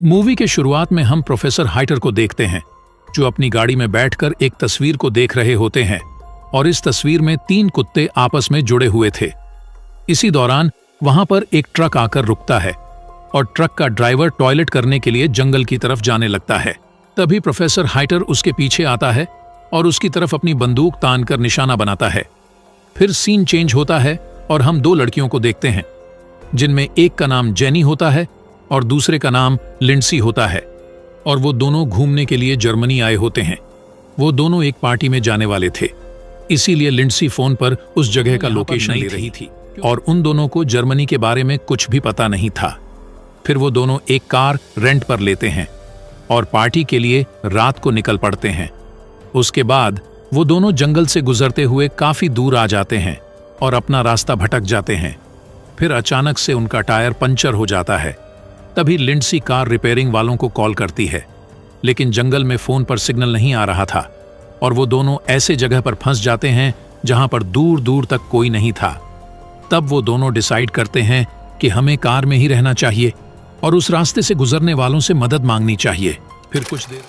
Movie के शुरुआत में हम प्रोफेसर हाइटर को देखते हैं जो अपनी गाड़ी में बैठकर एक तस्वीर को देख रहे होते हैं और इस तस्वीर में 3 कुत्ते आपस में जुड़े हुए थे। इसी दौरान वहां पर एक ट्रक आकर रुकता है और ट्रक का ड्राइवर टॉयलेट करने के लिए जंगल की तरफ जाने लगता है। तभी प्रोफेसर हाइटर उसके पीछे आता है और उसकी तरफ अपनी बंदूक तान कर निशाना बनाता है। फिर सीन चेंज होता है और हम 2 लड़कियों को देखते हैं जिनमें एक का नाम जेनी होता है और दूसरे का नाम लिंडसी होता है और वो दोनों घूमने के लिए जर्मनी आए होते हैं। वो दोनों एक पार्टी में जाने वाले थे, इसीलिए लिंडसी फोन पर उस जगह का लोकेशन ले रही थी और उन दोनों को जर्मनी के बारे में कुछ भी पता नहीं था। फिर वो दोनों एक कार रेंट पर लेते हैं और पार्टी के लिए रात को निकल पड़ते हैं। उसके बाद वो दोनों जंगल से गुजरते हुए काफी दूर आ जाते हैं और अपना रास्ता भटक जाते हैं। फिर अचानक से उनका टायर पंचर हो जाता है। तभी लिंडसी कार रिपेयरिंग वालों को कॉल करती है, लेकिन जंगल में फोन पर सिग्नल नहीं आ रहा था और वो दोनों ऐसे जगह पर फंस जाते हैं जहां पर दूर दूर तक कोई नहीं था। तब वो दोनों डिसाइड करते हैं कि हमें कार में ही रहना चाहिए और उस रास्ते से गुजरने वालों से मदद मांगनी चाहिए। फिर कुछ देर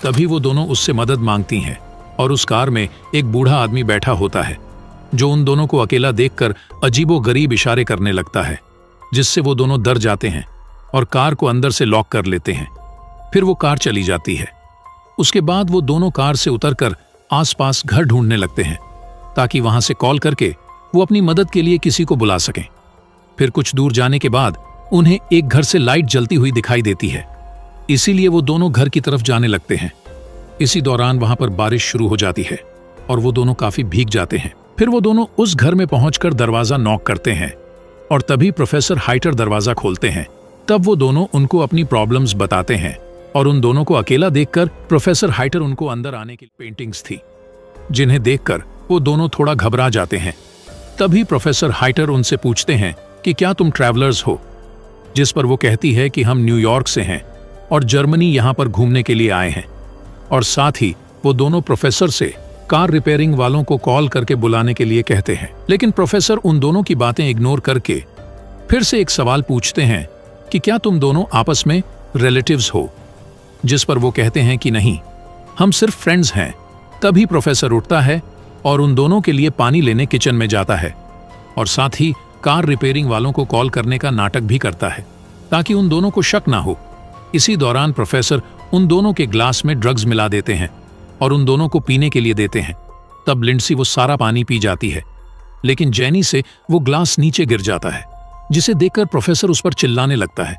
तभी वो दोनों उससे मदद मांगती हैं और उस कार में एक बूढ़ा आदमी बैठा होता है जो उन दोनों को अकेला देखकर अजीबोगरीब इशारे करने लगता है, जिससे वो दोनों डर जाते हैं और कार को अंदर से लॉक कर लेते हैं। फिर वो कार चली जाती है। उसके बाद वो दोनों कार से उतरकर आसपास घर ढूंढने लगते हैं ताकि वहां से कॉल करके वो अपनी मदद के लिए किसी को बुला सकें। फिर कुछ दूर जाने के बाद उन्हें एक घर से लाइट जलती हुई दिखाई देती है, इसीलिए वो दोनों घर की तरफ जाने लगते हैं। इसी दौरान वहां पर बारिश शुरू हो जाती है और वो दोनों काफी भीग जाते हैं। फिर वो दोनों उस घर में पहुंचकर दरवाजा नॉक करते हैं और तभी प्रोफेसर हाइटर दरवाजा खोलते हैं। तब वो दोनों उनको अपनी प्रॉब्लम्स बताते हैं और उन दोनों को अकेला देखकर प्रोफेसर हाइटर उनको अंदर आने की पेंटिंग्स थी, जिन्हें देखकर वो दोनों थोड़ा घबरा जाते हैं। तभी प्रोफेसर हाइटर उनसे पूछते हैं कि क्या तुम ट्रैवलर्स हो, जिस पर वो कहती है कि हम न्यूयॉर्क से हैं और जर्मनी यहाँ पर घूमने के लिए आए हैं। और साथ ही वो दोनों प्रोफेसर से कार रिपेयरिंग वालों को कॉल करके बुलाने के लिए कहते हैं। लेकिन प्रोफेसर उन दोनों की बातें इग्नोर करके फिर से एक सवाल पूछते हैं कि क्या तुम दोनों आपस में रिलेटिव्स हो, जिस पर वो कहते हैं कि नहीं, हम सिर्फ फ्रेंड्स हैं। तभी प्रोफेसर उठता है और उन दोनों के लिए पानी लेने किचन में जाता है और साथ ही कार रिपेयरिंग वालों को कॉल करने का नाटक भी करता है ताकि उन दोनों को शक ना हो। इसी दौरान प्रोफेसर उन दोनों के ग्लास में ड्रग्स मिला देते हैं और उन दोनों को पीने के लिए देते हैं। तब लिंडसी वो सारा पानी पी जाती है, लेकिन जेनी से वो ग्लास नीचे गिर जाता है, जिसे देखकर प्रोफेसर उस पर चिल्लाने लगता है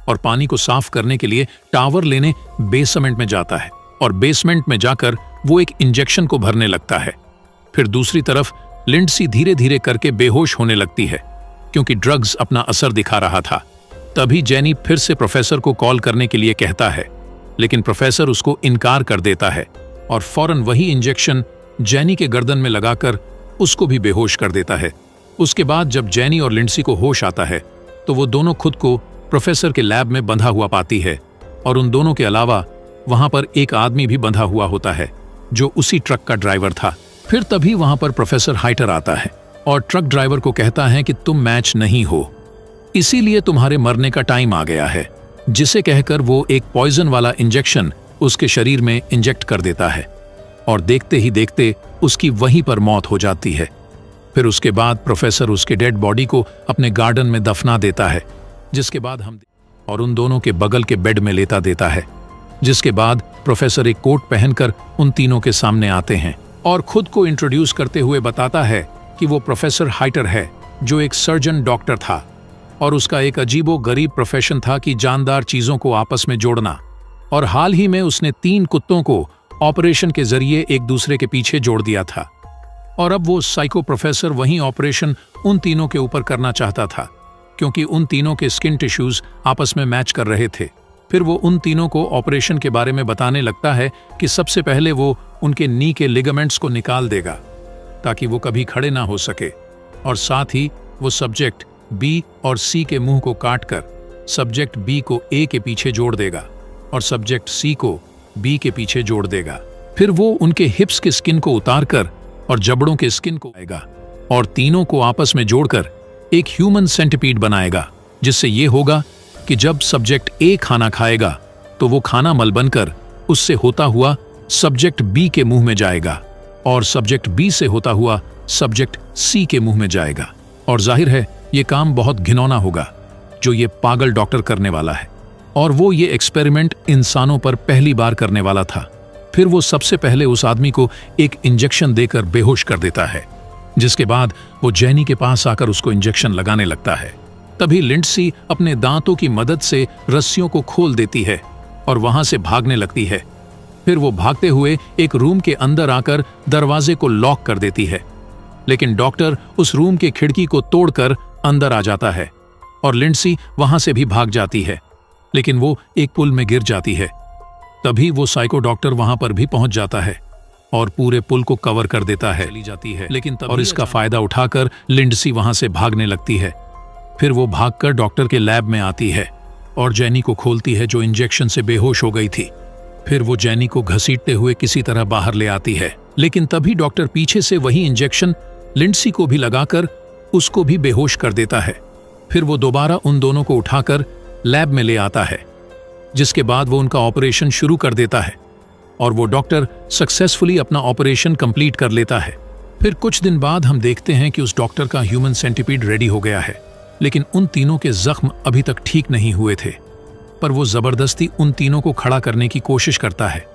और पानी को साफ करने के लिए टावर लेने बेसमेंट में जाता है और बेसमेंट में जाकर वो एक इंजेक्शन को भरने लगता है। फिर दूसरी तरफ लिंडसी धीरे धीरे करके बेहोश होने लगती है क्योंकि ड्रग्स अपना असर दिखा रहा था। तभी जेनी फिर से प्रोफेसर को कॉल करने के लिए कहता है, लेकिन प्रोफेसर उसको इनकार कर देता है और फौरन वही इंजेक्शन जेनी के गर्दन में लगाकर उसको भी बेहोश कर देता है। उसके बाद जब जेनी और लिंडसी को होश आता है तो वो दोनों खुद को प्रोफेसर के लैब में बंधा हुआ पाती है और उन दोनों के अलावा वहां पर एक आदमी भी बंधा हुआ होता है जो उसी ट्रक का ड्राइवर था। फिर तभी वहां पर प्रोफेसर हाइटर आता है और ट्रक ड्राइवर को कहता है कि तुम मैच नहीं हो, इसीलिए तुम्हारे मरने का टाइम आ गया है, जिसे कहकर वो एक पॉइजन वाला इंजेक्शन उसके शरीर में इंजेक्ट कर देता है और देखते ही देखते उसकी वहीं पर मौत हो जाती है। फिर उसके बाद प्रोफेसर उसके डेड बॉडी को अपने गार्डन में दफना देता है, जिसके बाद हम और उन दोनों के बगल के बेड में लेटा देता है। जिसके बाद प्रोफेसर एक कोट पहनकर उन तीनों के सामने आते हैं और खुद को इंट्रोड्यूस करते हुए बताता है कि वो प्रोफेसर हाइटर है जो एक सर्जन डॉक्टर था और उसका एक अजीबो गरीब प्रोफेशन था कि जानदार चीजों को आपस में जोड़ना, और हाल ही में उसने 3 कुत्तों को ऑपरेशन के जरिए एक दूसरे के पीछे जोड़ दिया था और अब वो साइको प्रोफेसर वही ऑपरेशन उन तीनों के ऊपर करना चाहता था क्योंकि उन तीनों के स्किन टिश्यूज आपस में मैच कर रहे थे। फिर वो उन तीनों को ऑपरेशन के बारे में बताने लगता है कि सबसे पहले वो उनके नी के लिगामेंट्स को निकाल देगा ताकि वो कभी खड़े ना हो सके, और साथ ही वो सब्जेक्ट बी और सी के मुंह को काटकर सब्जेक्ट बी को ए के पीछे जोड़ देगा और सब्जेक्ट सी को बी के पीछे जोड़ देगा। फिर वो उनके हिप्स के स्किन को उतारकर और जबड़ों के स्किन को आएगा और तीनों को आपस में जोड़कर एक ह्यूमन सेंटिपीड बनाएगा, जिससे ये होगा कि जब सब्जेक्ट ए खाना खाएगा तो वो खाना मल बनकर उससे होता हुआ सब्जेक्ट बी के मुंह में जाएगा और सब्जेक्ट बी से होता हुआ सब्जेक्ट सी के मुंह में जाएगा। और जाहिर है ये काम बहुत घिनौना होगा जो ये पागल डॉक्टर करने वाला है। और वो ये एक्सपेरिमेंट इंसानों पर पहली बार करने वाला था। फिर वो सबसे पहले उस आदमी को एक इंजेक्शन देकर बेहोश कर देता है, जिसके बाद वो जैनी के पास आकर उसको इंजेक्शन लगाने लगता है। तभी लिंडसी अपने दांतों की मदद से रस्सियों को खोल देती है और वहां से भागने लगती है। फिर वो भागते हुए एक रूम के अंदर आकर दरवाजे को लॉक कर देती है, लेकिन डॉक्टर उस रूम के खिड़की को तोड़कर अंदर आ जाता है और लिंडसी वहां से भी भाग जाती है, लेकिन वो एक पुल में गिर जाती है। तभी वो साइको डॉक्टर वहां पर भी पहुंच जाता है और पूरे पुल को कवर कर देता है। लेकिन और इसका फायदा उठाकर लिंडसी वहां से भागने लगती है। फिर वो भागकर डॉक्टर के लैब में आती है और जैनी को खोलती है जो इंजेक्शन से बेहोश हो गई थी। फिर वो जैनी को घसीटते हुए किसी तरह बाहर ले आती है, लेकिन तभी डॉक्टर पीछे से वही इंजेक्शन लिंडसी को भी लगाकर उसको भी बेहोश कर देता है। फिर वो दोबारा उन दोनों को उठाकर लैब में ले आता है, जिसके बाद वो उनका ऑपरेशन शुरू कर देता है और वो डॉक्टर सक्सेसफुली अपना ऑपरेशन कंप्लीट कर लेता है। फिर कुछ दिन बाद हम देखते हैं कि उस डॉक्टर का ह्यूमन सेंटिपीड रेडी हो गया है, लेकिन उन तीनों के जख्म अभी तक ठीक नहीं हुए थे। पर वो जबरदस्ती उन तीनों को खड़ा करने की कोशिश करता है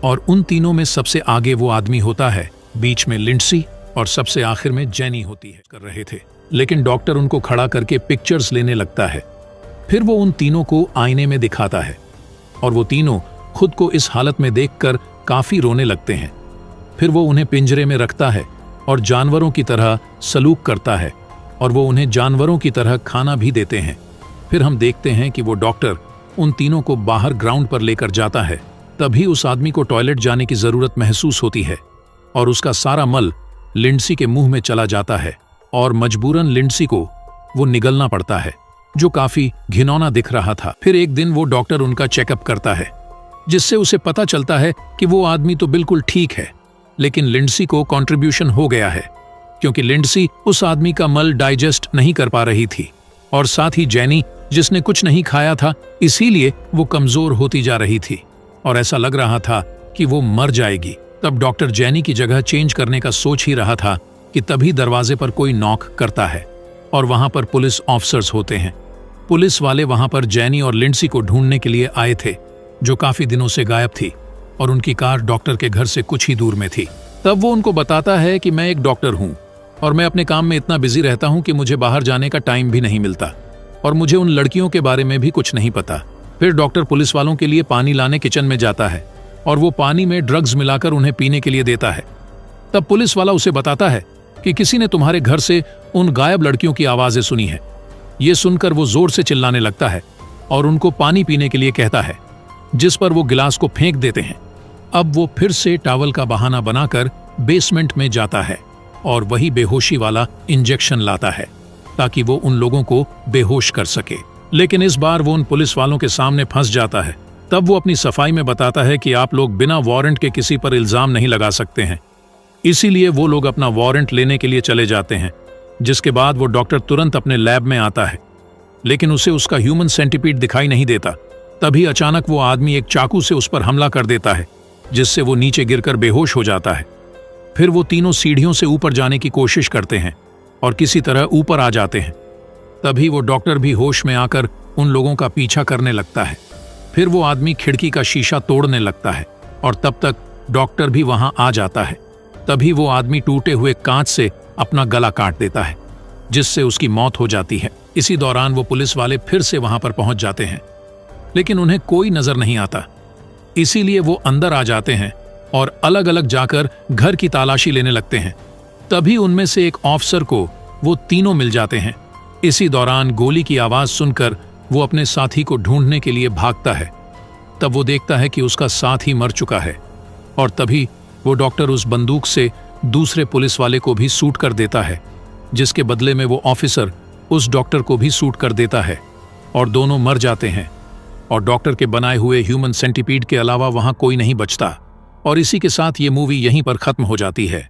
और उन तीनों में सबसे आगे वो आदमी होता है, बीच में लिंडसी और सबसे आखिर में जैनी होती है। कर रहे थे, लेकिन डॉक्टर उनको खड़ा करके पिक्चर्स लेने लगता है। फिर वो उन तीनों को आईने में दिखाता है और वो तीनों खुद को इस हालत में देखकर काफी रोने लगते हैं। फिर वो उन्हें पिंजरे में रखता है और जानवरों की तरह सलूक करता है और वो उन्हें जानवरों की तरह खाना भी देते हैं। फिर हम देखते हैं कि वो डॉक्टर उन तीनों को बाहर ग्राउंड पर लेकर जाता है। तभी उस आदमी को टॉयलेट जाने की जरूरत महसूस होती है और उसका सारा मल लिंडसी के मुंह में चला जाता है और मजबूरन लिंडसी को वो निगलना पड़ता है, जो काफी घिनौना दिख रहा था। फिर एक दिन वो डॉक्टर उनका चेकअप करता है, जिससे उसे पता चलता है कि वो आदमी तो बिल्कुल ठीक है, लेकिन लिंडसी को कंट्रीब्यूशन हो गया है, क्योंकि लिंडसी उस आदमी का मल डाइजेस्ट नहीं कर पा रही थी और साथ ही जैनी, जिसने कुछ नहीं खाया था, इसीलिए वो कमजोर होती जा रही थी और ऐसा लग रहा था कि वो मर जाएगी। तब डॉक्टर जैनी की जगह चेंज करने का सोच ही रहा था कि तभी दरवाजे पर कोई नॉक करता है और वहां पर पुलिस ऑफिसर्स होते हैं। पुलिस वाले वहां पर जैनी और लिंडसी को ढूंढने के लिए आए थे, जो काफी दिनों से गायब थी और उनकी कार डॉक्टर के घर से कुछ ही दूर में थी। तब वो उनको बताता है कि मैं एक डॉक्टर हूं और मैं अपने काम में इतना बिजी रहता हूं कि मुझे बाहर जाने का टाइम भी नहीं मिलता और मुझे उन लड़कियों के बारे में भी कुछ नहीं पता। फिर डॉक्टर पुलिस वालों के लिए पानी लाने किचन में जाता है और वो पानी में ड्रग्स मिलाकर उन्हें पीने के लिए देता है। तब पुलिस वाला उसे बताता है कि किसी ने तुम्हारे घर से उन गायब लड़कियों की आवाजें सुनी है। ये सुनकर वो जोर से चिल्लाने लगता है और उनको पानी पीने के लिए कहता है, जिस पर वो गिलास को फेंक देते हैं। अब वो फिर से टॉवल का बहाना बनाकर बेसमेंट में जाता है और वही बेहोशी वाला इंजेक्शन लाता है ताकि वो उन लोगों को बेहोश कर सके। लेकिन इस बार वो उन पुलिस वालों के सामने फंस जाता है। तब वो अपनी सफाई में बताता है कि आप लोग बिना वारंट के किसी पर इल्जाम नहीं लगा सकते हैं। इसीलिए वो लोग अपना वारंट लेने के लिए चले जाते हैं, जिसके बाद वो डॉक्टर तुरंत अपने लैब में आता है, लेकिन उसे उसका ह्यूमन सेंटिपीड दिखाई नहीं देता। तभी अचानक वो आदमी एक चाकू से उस पर हमला कर देता है, जिससे वो नीचे गिरकर बेहोश हो जाता है। फिर वो तीनों सीढ़ियों से ऊपर जाने की कोशिश करते हैं और किसी तरह ऊपर आ जाते हैं। तभी वो डॉक्टर भी होश में आकर उन लोगों का पीछा करने लगता है। फिर वो आदमी खिड़की का शीशा तोड़ने लगता है और तब तक डॉक्टर भी वहां आ जाता है। तभी वो आदमी टूटे हुए कांच से अपना गला काट देता है, जिससे उसकी मौत हो जाती है। इसी दौरान वो पुलिस वाले फिर से वहां पर पहुंच जाते हैं, लेकिन उन्हें कोई नजर नहीं आता। इसीलिए वो अंदर आ जाते हैं और अलग अलग जाकर घर की तलाशी लेने लगते हैं। तभी उनमें से एक ऑफिसर को वो तीनों मिल जाते हैं। इसी दौरान गोली की आवाज सुनकर वो अपने साथी को ढूंढने के लिए भागता है। तब वो देखता है कि उसका साथी मर चुका है और तभी वो डॉक्टर उस बंदूक से दूसरे पुलिस वाले को भी शूट कर देता है, जिसके बदले में वो ऑफिसर उस डॉक्टर को भी शूट कर देता है और दोनों मर जाते हैं। और डॉक्टर के बनाए हुए ह्यूमन सेंटिपीड के अलावा वहां कोई नहीं बचता। और इसी के साथ ये मूवी यहीं पर खत्म हो जाती है।